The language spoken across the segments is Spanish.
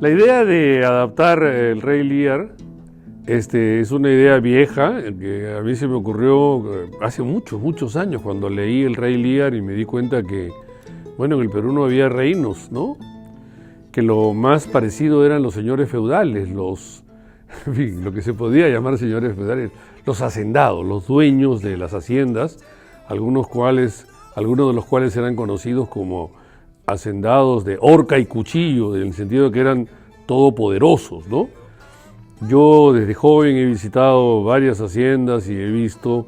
La idea de adaptar el Rey Lear es una idea vieja que a mí se me ocurrió hace muchos años cuando leí el Rey Lear y me di cuenta que, bueno, en el Perú no había reinos, ¿no? Que lo más parecido eran los señores feudales, en fin, lo que se podía llamar señores feudales, los hacendados, los dueños de las haciendas, algunos de los cuales eran conocidos como hacendados de horca y cuchillo, en el sentido de que eran todopoderosos, ¿no? Yo desde joven he visitado varias haciendas y he visto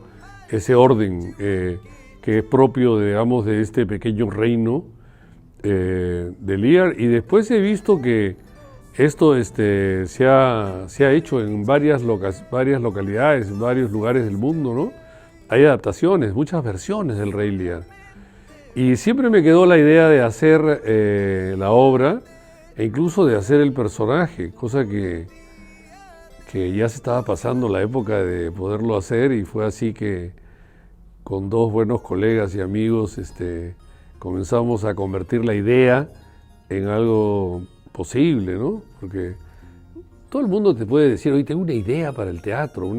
ese orden que es propio, digamos, de este pequeño reino de Lear, y después he visto que esto se ha hecho en varias localidades, en varios lugares del mundo, ¿no? Hay adaptaciones, muchas versiones del Rey Lear. Y siempre me quedó la idea de hacer la obra e incluso de hacer el personaje, cosa que ya se estaba pasando la época de poderlo hacer, y fue así que con dos buenos colegas y amigos comenzamos a convertir la idea en algo posible, ¿no? Porque todo el mundo te puede decir, oye, tengo una idea para el teatro,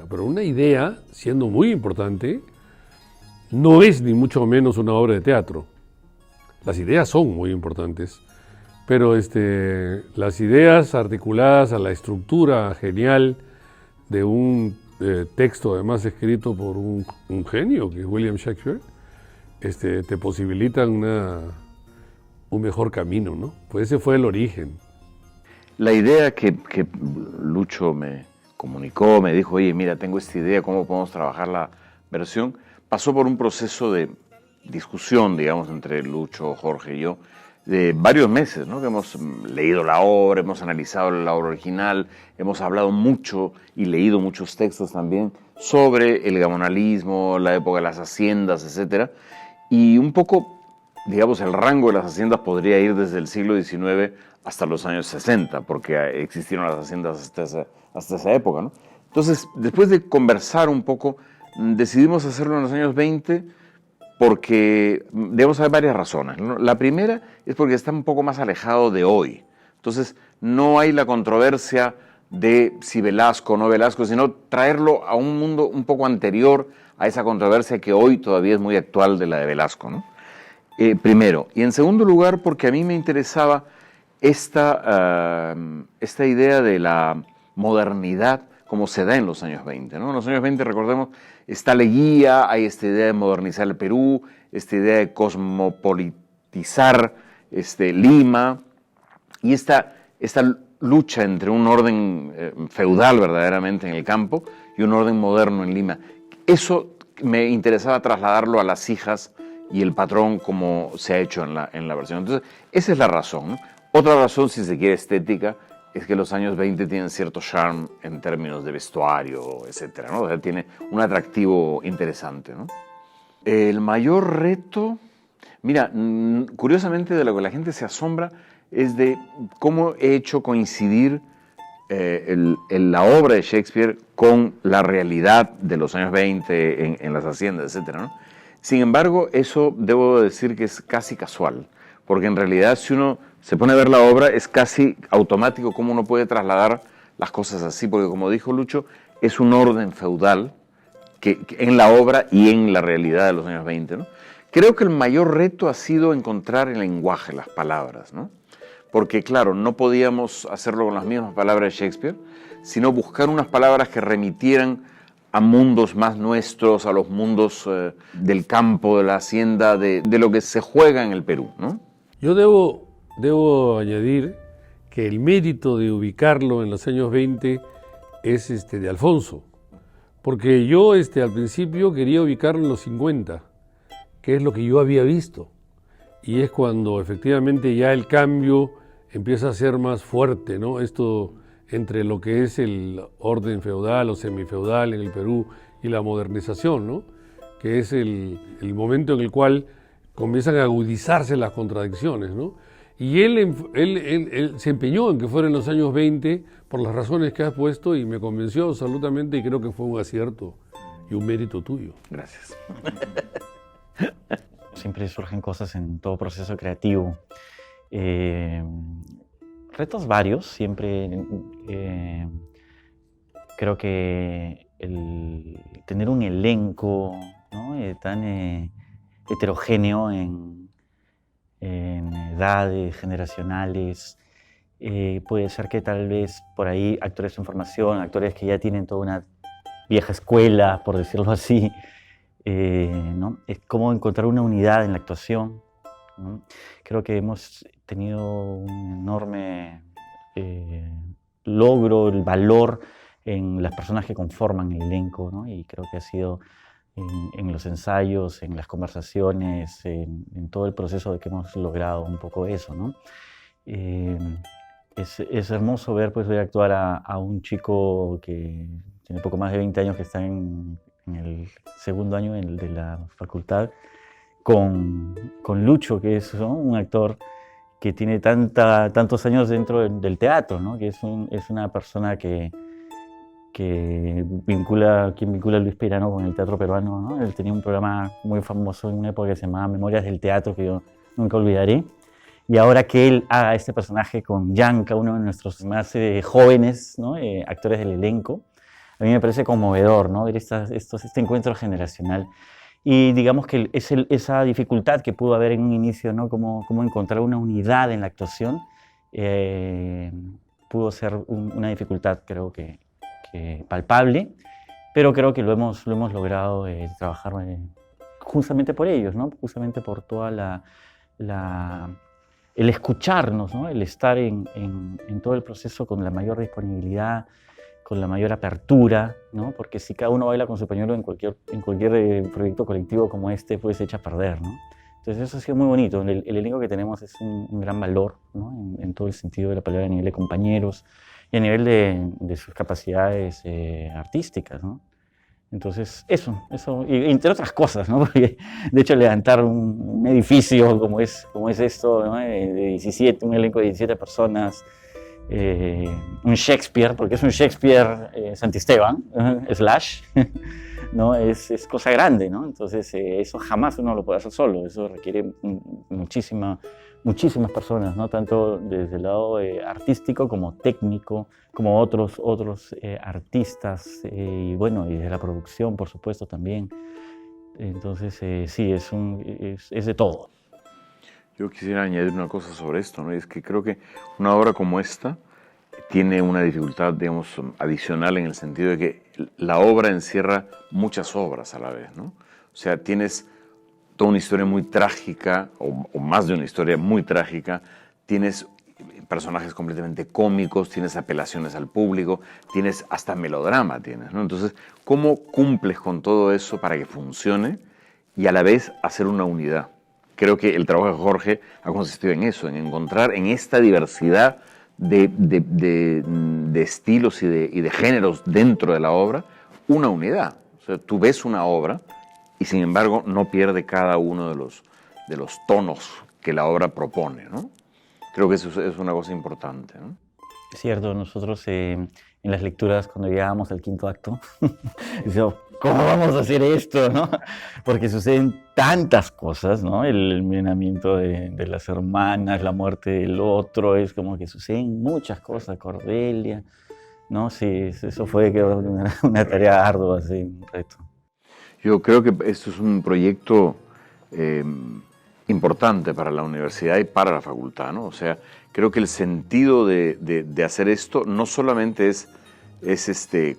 pero una idea, siendo muy importante, no es ni mucho menos una obra de teatro. Las ideas son muy importantes, pero las ideas articuladas a la estructura genial de un texto, además escrito por un genio, que es William Shakespeare, te posibilitan un mejor camino, ¿no? Pues ese fue el origen. La idea que Lucho me comunicó, me dijo, oye, mira, tengo esta idea, ¿cómo podemos trabajar la versión? Pasó por un proceso de discusión, digamos, entre Lucho, Jorge y yo, de varios meses, ¿no? Que hemos leído la obra, hemos analizado la obra original, hemos hablado mucho y leído muchos textos también sobre el gamonalismo, la época de las haciendas, etc. Y un poco, digamos, el rango de las haciendas podría ir desde el siglo XIX hasta los años 60, porque existieron las haciendas hasta esa época, ¿no? Entonces, después de conversar un poco, decidimos hacerlo en los años 20 porque, digamos, hay varias razones, ¿no? La primera es porque está un poco más alejado de hoy. Entonces, no hay la controversia de si Velasco o no Velasco, sino traerlo a un mundo un poco anterior a esa controversia que hoy todavía es muy actual de la de Velasco, ¿no? Primero. Y en segundo lugar, porque a mí me interesaba esta idea de la modernidad como se da en los años 20, ¿no? En los años 20, recordemos, está Leguía, hay esta idea de modernizar el Perú, esta idea de cosmopolitizar Lima, y esta lucha entre un orden feudal verdaderamente en el campo y un orden moderno en Lima. Eso me interesaba trasladarlo a Las Hijas y El Patrón como se ha hecho en la versión. Entonces, esa es la razón, ¿no? Otra razón, si se quiere, estética, es que los años 20 tienen cierto charme en términos de vestuario, etcétera, ¿no? O sea, tiene un atractivo interesante, ¿no? El mayor reto, mira, curiosamente de lo que la gente se asombra es de cómo he hecho coincidir la obra de Shakespeare con la realidad de los años 20 en las haciendas, etcétera, ¿no? Sin embargo, eso debo decir que es casi casual, porque en realidad si uno se pone a ver la obra es casi automático cómo uno puede trasladar las cosas así, porque como dijo Lucho, es un orden feudal que en la obra y en la realidad de los años 20, ¿no? Creo que el mayor reto ha sido encontrar el lenguaje, las palabras, ¿no? Porque claro, no podíamos hacerlo con las mismas palabras de Shakespeare, sino buscar unas palabras que remitieran a mundos más nuestros, a los mundos del campo, de la hacienda, de lo que se juega en el Perú, ¿no? Yo debo añadir que el mérito de ubicarlo en los años 20 es de Alfonso, porque yo al principio quería ubicarlo en los 50, que es lo que yo había visto, y es cuando efectivamente ya el cambio empieza a ser más fuerte, ¿no? Esto entre lo que es el orden feudal o semifeudal en el Perú y la modernización, ¿no? Que es el momento en el cual comienzan a agudizarse las contradicciones, ¿no? Y él se empeñó en que fuera en los años 20 por las razones que has puesto y me convenció absolutamente y creo que fue un acierto y un mérito tuyo. Gracias. Siempre surgen cosas en todo proceso creativo. Retos varios, siempre creo que el tener un elenco, ¿no? Tan heterogéneo en edades generacionales, puede ser que tal vez por ahí actores en formación, actores que ya tienen toda una vieja escuela, por decirlo así, ¿no? Es como encontrar una unidad en la actuación, ¿no? Creo que hemos tenido un enorme logro, el valor en las personas que conforman el elenco, ¿no? Y creo que ha sido en los ensayos, en las conversaciones, en todo el proceso de que hemos logrado un poco eso, ¿no? Es hermoso ver, pues, ver actuar a un chico que tiene poco más de 20 años, que está en el segundo año de la facultad, con Lucho, que es, ¿no?, un actor que tiene tantos años dentro del teatro, ¿no? Que es una persona quien vincula a Luis Peirano con el teatro peruano, ¿no? Él tenía un programa muy famoso en una época que se llamaba Memorias del Teatro, que yo nunca olvidaré. Y ahora que él haga este personaje con Yanka, uno de nuestros más jóvenes, ¿no?, actores del elenco, a mí me parece conmovedor, ¿no?, ver este encuentro generacional. Y digamos que esa dificultad que pudo haber en un inicio, ¿no?, cómo encontrar una unidad en la actuación, pudo ser una dificultad, creo que palpable, pero creo que lo hemos logrado trabajar justamente por ellos, ¿no? Justamente por toda el escucharnos, ¿no? El estar en todo el proceso con la mayor disponibilidad, con la mayor apertura, ¿no? Porque si cada uno baila con su pañuelo en cualquier proyecto colectivo como este, pues se echa a perder, ¿no? Entonces eso ha sido muy bonito. El elenco que tenemos es un gran valor, ¿no?, en todo el sentido de la palabra, a nivel de compañeros y a nivel de sus capacidades artísticas, ¿no? Entonces eso, y entre otras cosas, ¿no? Porque de hecho levantar un edificio como es esto, ¿no?, un elenco de 17 personas, un Shakespeare, porque es un Shakespeare Santisteban, slash, ¿no? Es cosa grande, ¿no? Entonces eso jamás uno lo puede hacer solo, eso requiere muchísimas personas, ¿no? Tanto desde el lado artístico como técnico, como otros artistas, y bueno, y de la producción, por supuesto, también. Entonces sí, es de todo. Yo quisiera añadir una cosa sobre esto, ¿no? Es que creo que una obra como esta tiene una dificultad, digamos, adicional, en el sentido de que la obra encierra muchas obras a la vez, ¿no? O sea, tienes toda una historia muy trágica, o más de una historia muy trágica, tienes personajes completamente cómicos, tienes apelaciones al público, tienes hasta melodrama, ¿no? Entonces, ¿cómo cumples con todo eso para que funcione y a la vez hacer una unidad? Creo que el trabajo de Jorge ha consistido en eso, en encontrar en esta diversidad de estilos y de géneros dentro de la obra una unidad. O sea, tú ves una obra y sin embargo no pierde cada uno de los tonos que la obra propone, ¿no? Creo que eso es una cosa importante, ¿no? Es cierto, nosotros en las lecturas, cuando llegábamos al quinto acto, decíamos, ¿cómo vamos a hacer esto, no? Porque suceden tantas cosas, ¿no? El envenenamiento de las hermanas, la muerte del otro, es como que suceden muchas cosas, Cordelia, ¿no? Sí, eso fue una tarea ardua, así, un reto. Yo creo que esto es un proyecto importante para la universidad y para la facultad, ¿no? O sea, creo que el sentido de hacer esto no solamente es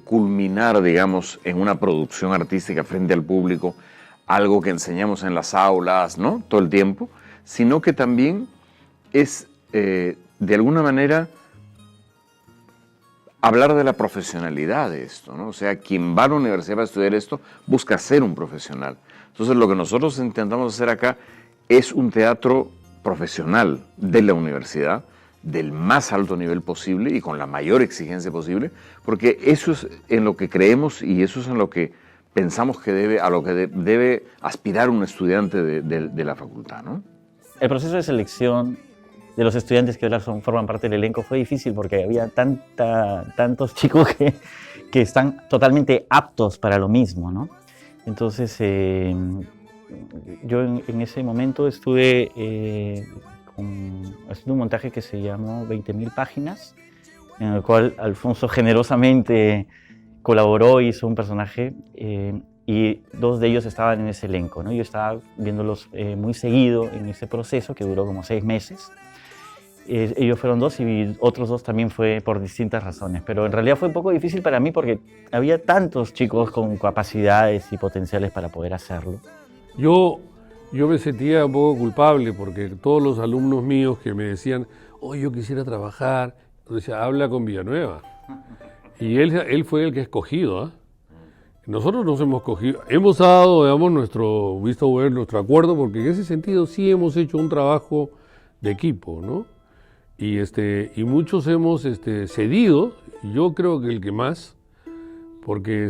culminar, digamos, en una producción artística frente al público, algo que enseñamos en las aulas, ¿no?, todo el tiempo, sino que también es, de alguna manera, hablar de la profesionalidad de esto, ¿no? O sea, quien va a la universidad para estudiar esto busca ser un profesional. Entonces, lo que nosotros intentamos hacer acá es un teatro profesional de la universidad, del más alto nivel posible y con la mayor exigencia posible, porque eso es en lo que creemos y eso es en lo que pensamos que debe aspirar un estudiante de la facultad, ¿no? El proceso de selección de los estudiantes que ahora forman parte del elenco fue difícil porque había tantos chicos que están totalmente aptos para lo mismo, ¿no? Entonces, yo en ese momento estuve haciendo un montaje que se llamó 20.000 páginas, en el cual Alfonso generosamente colaboró, hizo un personaje y 2 de ellos estaban en ese elenco, ¿no? Yo estaba viéndolos muy seguido en ese proceso que duró como 6 meses. Ellos fueron 2 y otros 2 también fue por distintas razones, pero en realidad fue un poco difícil para mí porque había tantos chicos con capacidades y potenciales para poder hacerlo. Yo me sentía un poco culpable porque todos los alumnos míos que me decían, oh, yo quisiera trabajar, yo decía, habla con Villanueva. Y él fue el que ha escogido, ¿eh? Nosotros nos hemos cogido, hemos dado, digamos, nuestro visto bueno, nuestro acuerdo, porque en ese sentido sí hemos hecho un trabajo de equipo, ¿no? Y muchos hemos cedido, y yo creo que el que más, porque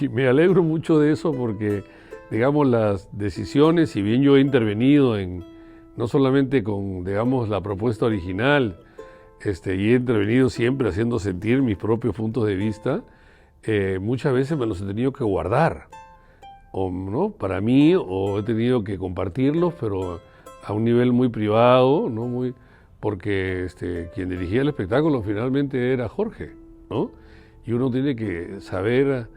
y me alegro mucho de eso porque, digamos, las decisiones, si bien yo he intervenido no solamente con, digamos, la propuesta original, y he intervenido siempre haciendo sentir mis propios puntos de vista, muchas veces me los he tenido que guardar, ¿no? Para mí, o he tenido que compartirlos, pero a un nivel muy privado, ¿no? Porque quien dirigía el espectáculo finalmente era Jorge, ¿no? Y uno tiene que saber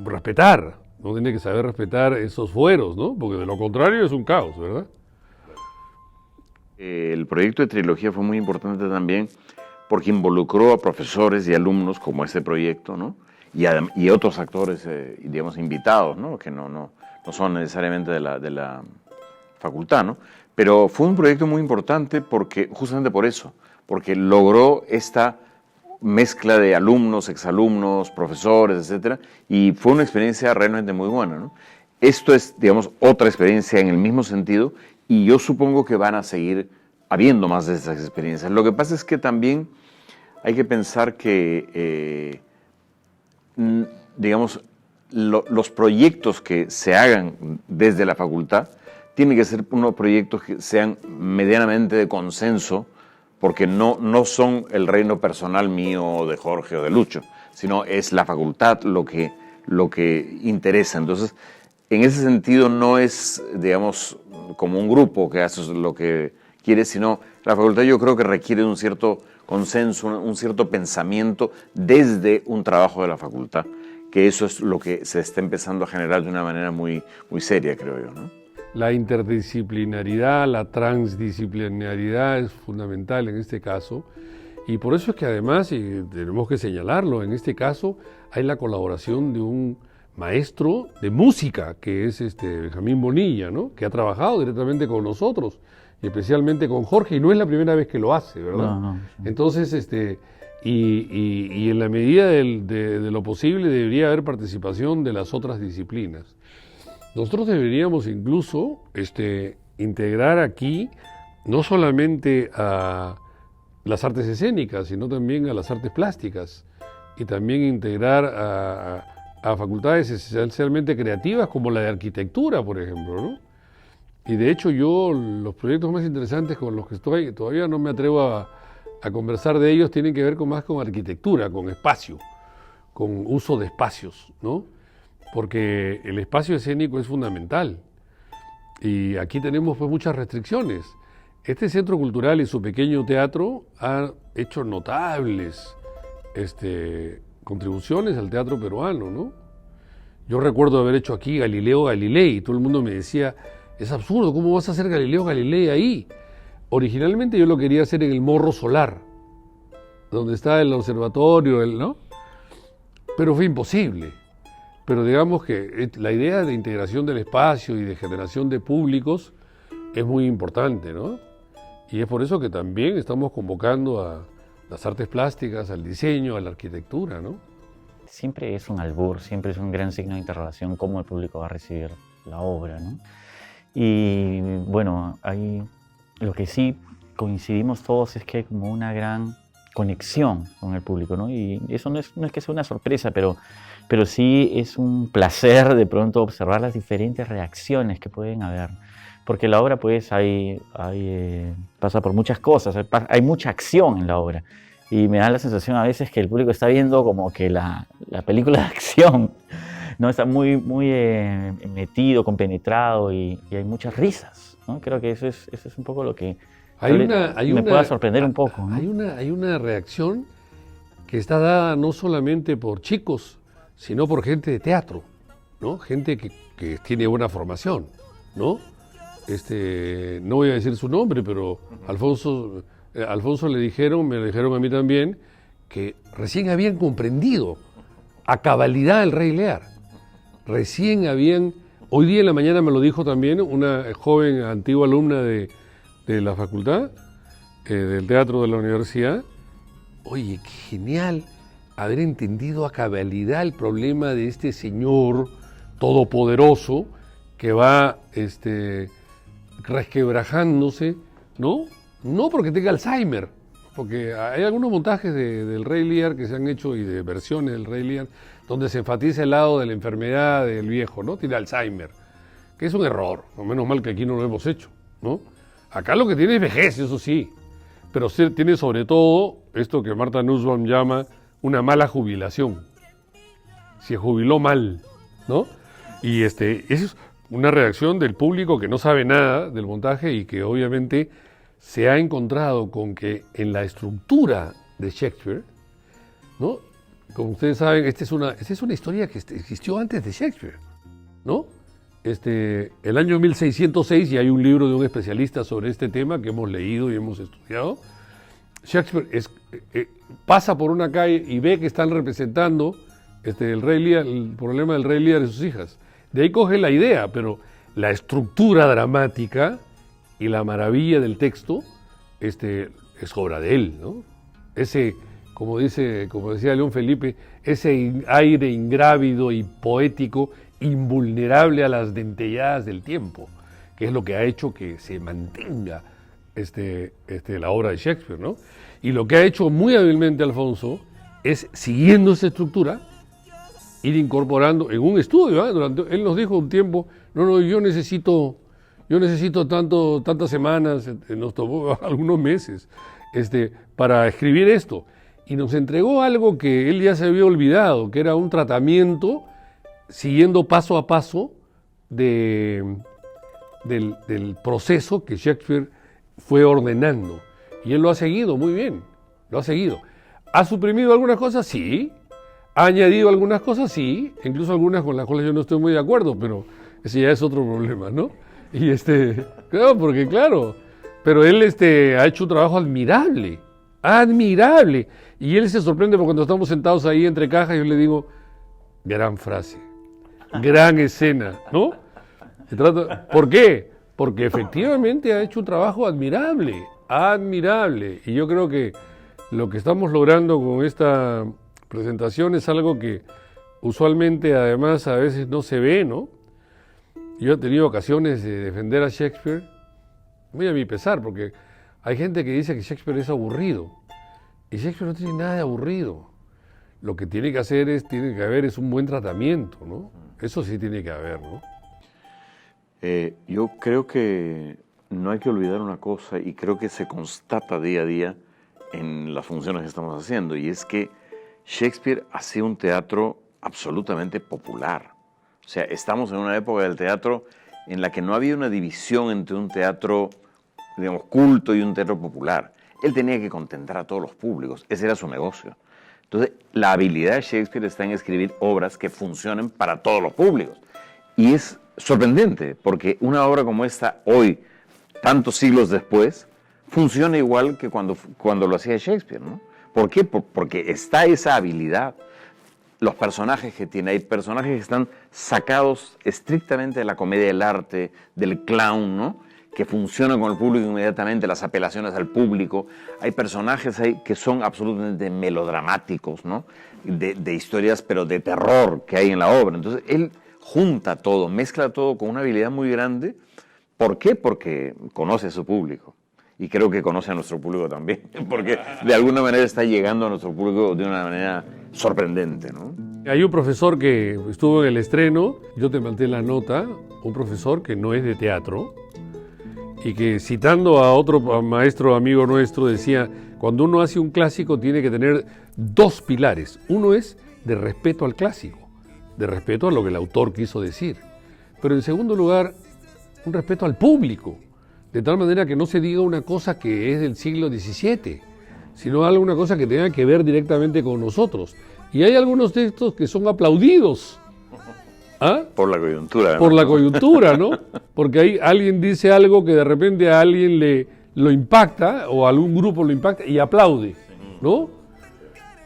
respetar, uno tiene que saber respetar esos fueros, ¿no? Porque de lo contrario es un caos, ¿verdad? El proyecto de trilogía fue muy importante también porque involucró a profesores y alumnos como este proyecto, ¿no? Y otros actores, digamos, invitados, ¿no? Que no son necesariamente de la facultad, ¿no? Pero fue un proyecto muy importante porque, justamente por eso, porque logró esta mezcla de alumnos, exalumnos, profesores, etcétera, y fue una experiencia realmente muy buena, ¿no? Esto es, digamos, otra experiencia en el mismo sentido, y yo supongo que van a seguir habiendo más de esas experiencias. Lo que pasa es que también hay que pensar que, digamos, los proyectos que se hagan desde la facultad tienen que ser unos proyectos que sean medianamente de consenso, porque no son el reino personal mío, de Jorge o de Lucho, sino es la facultad lo que interesa. Entonces, en ese sentido no es, digamos, como un grupo que hace lo que quiere, sino la facultad yo creo que requiere un cierto consenso, un cierto pensamiento desde un trabajo de la facultad, que eso es lo que se está empezando a generar de una manera muy, muy seria, creo yo, ¿no? La interdisciplinaridad, la transdisciplinaridad es fundamental en este caso, y por eso es que además, y tenemos que señalarlo, en este caso hay la colaboración de un maestro de música, que es Benjamín Bonilla, ¿no? Que ha trabajado directamente con nosotros, y especialmente con Jorge, y no es la primera vez que lo hace, ¿verdad? No. Entonces, y en la medida de lo posible debería haber participación de las otras disciplinas. Nosotros deberíamos incluso integrar aquí no solamente a las artes escénicas, sino también a las artes plásticas, y también integrar a facultades esencialmente creativas como la de arquitectura, por ejemplo, ¿no? Y de hecho los proyectos más interesantes con los que estoy, todavía no me atrevo a conversar de ellos, tienen que ver más con arquitectura, con espacio, con uso de espacios, ¿no? Porque el espacio escénico es fundamental y aquí tenemos pues muchas restricciones. Este centro cultural y su pequeño teatro han hecho notables contribuciones al teatro peruano, ¿no? Yo recuerdo haber hecho aquí Galileo Galilei y todo el mundo me decía, es absurdo, ¿cómo vas a hacer Galileo Galilei ahí? Originalmente yo lo quería hacer en el Morro Solar, donde está el observatorio, ¿no? Pero fue imposible. Pero digamos que la idea de integración del espacio y de generación de públicos es muy importante, ¿no? Y es por eso que también estamos convocando a las artes plásticas, al diseño, a la arquitectura, ¿no? Siempre es un albur, siempre es un gran signo de interrogación cómo el público va a recibir la obra, ¿no? Y bueno, lo que sí coincidimos todos es que hay como una gran conexión con el público, ¿no? Y eso no es que sea una sorpresa, pero sí es un placer de pronto observar las diferentes reacciones que pueden haber. porque la obra pues pasa por muchas cosas, hay mucha acción en la obra. Y me da la sensación a veces que el público está viendo como que la película de acción, ¿no? Está muy metido, compenetrado y hay muchas risas, ¿no? Creo que eso es un poco lo que me pueda sorprender un poco, ¿no? Hay una reacción que está dada no solamente por chicos, sino por gente de teatro, ¿no? Gente que tiene buena formación, ¿no? No voy a decir su nombre, pero Alfonso me lo dijeron a mí también, que recién habían comprendido a cabalidad el Rey Lear. Hoy día en la mañana me lo dijo también una joven antigua alumna de la facultad, del teatro de la universidad. Oye, qué genial haber entendido a cabalidad el problema de este señor todopoderoso que va resquebrajándose, ¿no? No porque tenga Alzheimer, porque hay algunos montajes del Rey Lear que se han hecho y de versiones del Rey Lear donde se enfatiza el lado de la enfermedad del viejo, ¿no? Tiene Alzheimer, que es un error, menos mal que aquí no lo hemos hecho, ¿no? Acá lo que tiene es vejez, eso sí, pero tiene sobre todo esto que Martha Nussbaum llama una mala jubilación. Se jubiló mal, ¿no? Y esa es una reacción del público que no sabe nada del montaje y que obviamente se ha encontrado con que en la estructura de Shakespeare, ¿no? Como ustedes saben, esta es una historia que existió antes de Shakespeare, ¿no? El año 1606, y hay un libro de un especialista sobre este tema que hemos leído y hemos estudiado. Shakespeare pasa por una calle y ve que están representando el Rey Lear, el problema del Rey Lear y sus hijas. De ahí coge la idea, pero la estructura dramática y la maravilla del texto es obra de él, ¿no? Como decía León Felipe, ese aire ingrávido y poético, invulnerable a las dentelladas del tiempo, que es lo que ha hecho que se mantenga la obra de Shakespeare, ¿no? Y lo que ha hecho muy hábilmente Alfonso es, siguiendo esa estructura, ir incorporando en un estudio, ¿eh? Él nos dijo un tiempo, yo necesito tantas semanas, nos tomó algunos meses, para escribir esto. Y nos entregó algo que él ya se había olvidado, que era un tratamiento siguiendo paso a paso del proceso que Shakespeare fue ordenando. Y él lo ha seguido muy bien, lo ha seguido. ¿Ha suprimido algunas cosas? Sí. ¿Ha añadido algunas cosas? Sí. Incluso algunas con las cuales yo no estoy muy de acuerdo, pero ese ya es otro problema, ¿no? Y claro, pero él ha hecho un trabajo admirable. Y él se sorprende porque cuando estamos sentados ahí entre cajas, yo le digo, gran frase, gran escena, ¿no? ¿Por qué? Porque efectivamente ha hecho un trabajo admirable. Y yo creo que lo que estamos logrando con esta presentación es algo que usualmente además a veces no se ve, ¿no? Yo he tenido ocasiones de defender a Shakespeare, muy a mi pesar, porque hay gente que dice que Shakespeare es aburrido. Y Shakespeare no tiene nada de aburrido. Lo que tiene que haber es un buen tratamiento, ¿no? Eso sí tiene que haber, ¿no? Yo creo que no hay que olvidar una cosa, y creo que se constata día a día en las funciones que estamos haciendo, y es que Shakespeare hacía un teatro absolutamente popular. O sea, estamos en una época del teatro en la que no había una división entre un teatro, digamos, culto y un teatro popular. Él tenía que contentar a todos los públicos, ese era su negocio. Entonces, la habilidad de Shakespeare está en escribir obras que funcionen para todos los públicos. Y es sorprendente, porque una obra como esta, hoy, tantos siglos después, funciona igual que cuando lo hacía Shakespeare, ¿no? ¿Por qué? Porque está esa habilidad. Los personajes que tiene, hay personajes que están sacados estrictamente de la comedia del arte, del clown, ¿no? Que funcionan con el público inmediatamente, las apelaciones al público. Hay personajes ahí que son absolutamente melodramáticos, ¿no? De historias, pero de terror que hay en la obra. Entonces, él junta todo, mezcla todo con una habilidad muy grande. ¿Por qué? Porque conoce a su público. Y creo que conoce a nuestro público también, porque de alguna manera está llegando a nuestro público de una manera sorprendente, ¿no? Hay un profesor que estuvo en el estreno, yo te mandé la nota, un profesor que no es de teatro, y que citando a otro maestro amigo nuestro decía, cuando uno hace un clásico tiene que tener dos pilares. Uno es de respeto al clásico, de respeto a lo que el autor quiso decir. Pero en segundo lugar, un respeto al público, de tal manera que no se diga una cosa que es del siglo XVII, sino alguna cosa que tenga que ver directamente con nosotros. Y hay algunos textos que son aplaudidos. ¿Ah? Por la coyuntura. Por la coyuntura, ¿no? Porque ahí alguien dice algo que de repente a alguien lo impacta, o a algún grupo lo impacta, y aplaude, ¿no?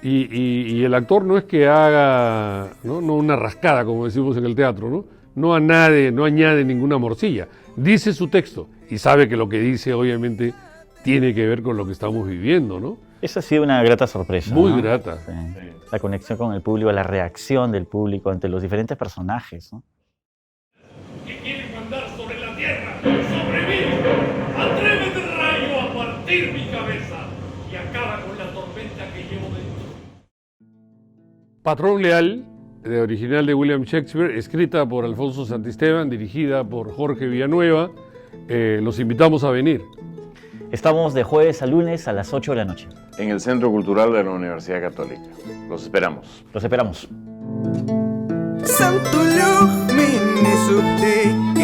Y el actor no es que haga, ¿no? No una rascada, como decimos en el teatro, ¿no? No añade ninguna morcilla. Dice su texto y sabe que lo que dice, obviamente, tiene que ver con lo que estamos viviendo, ¿no? Esa ha sido una grata sorpresa. Muy ¿no? grata. Sí. La conexión con el público, la reacción del público ante los diferentes personajes, ¿no? Que quieren mandar sobre la tierra, sobre mí. Atrévete, rayo, a partir mi cabeza y acaba con la tormenta que llevo dentro. Patrón Leal, original de William Shakespeare, escrita por Alfonso Santisteban, dirigida por Jorge Villanueva. Los invitamos a venir. Estamos de jueves a lunes a las 8 de la noche. En el Centro Cultural de la Universidad Católica. Los esperamos. Los esperamos. Santo Dios, me